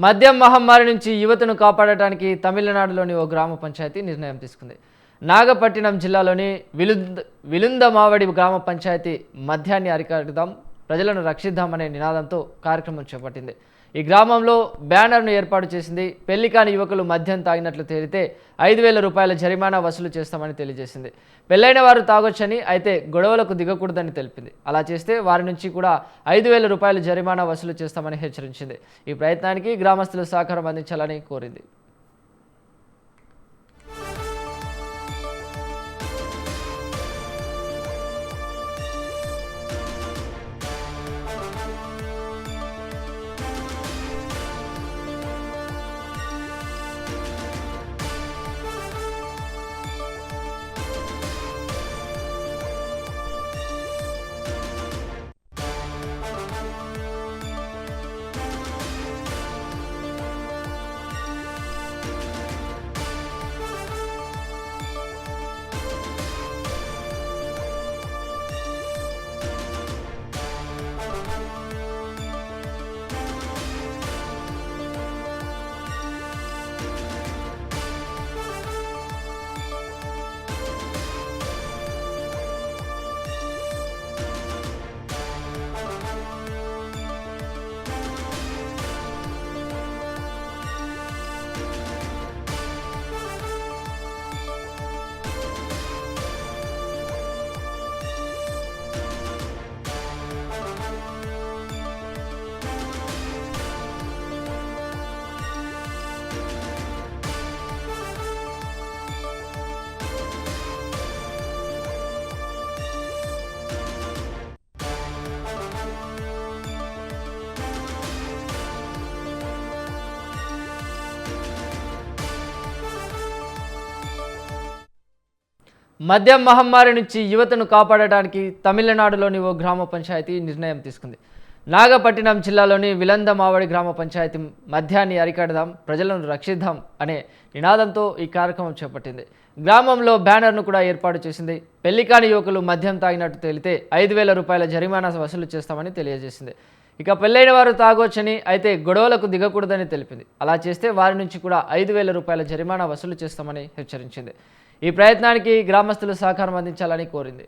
మద్యం మహమ్మారి నుంచి యువతను కాపాడటానికి తమిళనాడులోని ఓ గ్రామ పంచాయతీ నిర్ణయం తీసుకుంది. నాగపట్టినం జిల్లాలోని విలుందమావడి గ్రామ పంచాయతీ మద్యాన్ని అరికడదాం, ప్రజలను రక్షిద్దామనే నినాదంతో కార్యక్రమం చేపట్టింది. ఈ గ్రామంలో బ్యానర్ను ఏర్పాటు చేసింది. పెళ్లి కాని యువకులు మద్యం తాగినట్లు తేలితే 5,000 రూపాయల జరిమానా వసూలు చేస్తామని తెలియజేసింది. పెళ్లైన వారు తాగొచ్చని, అయితే గొడవలకు దిగకూడదని తెలిపింది. అలా చేస్తే వారి నుంచి కూడా 5,000 రూపాయల జరిమానా వసూలు చేస్తామని హెచ్చరించింది. ఈ ప్రయత్నానికి గ్రామస్తులు సహకారం అందించాలని కోరింది. మద్యం మహమ్మారి నుంచి యువతను కాపాడటానికి తమిళనాడులోని ఓ గ్రామ పంచాయతీ నిర్ణయం తీసుకుంది. నాగపట్టినం జిల్లాలోని విలందమావడి గ్రామ పంచాయతీ మద్యాన్ని అరికడదాం, ప్రజలను రక్షిద్దాం అనే నినాదంతో ఈ కార్యక్రమం చేపట్టింది. గ్రామంలో బ్యానర్ను కూడా ఏర్పాటు చేసింది. పెళ్లి కాని యువకులు మద్యం తాగినట్టు తేలితే 5,000 రూపాయల జరిమానా వసూలు చేస్తామని తెలియజేసింది. ఇక పెళ్లైన వారు తాగొచ్చని, అయితే గొడవలకు దిగకూడదని తెలిపింది. అలా చేస్తే వారి నుంచి కూడా 5,000 రూపాయల జరిమానా వసూలు చేస్తామని హెచ్చరించింది. ఈ ప్రయత్నానికి గ్రామస్తులు సహకారం అందించాలని కోరింది.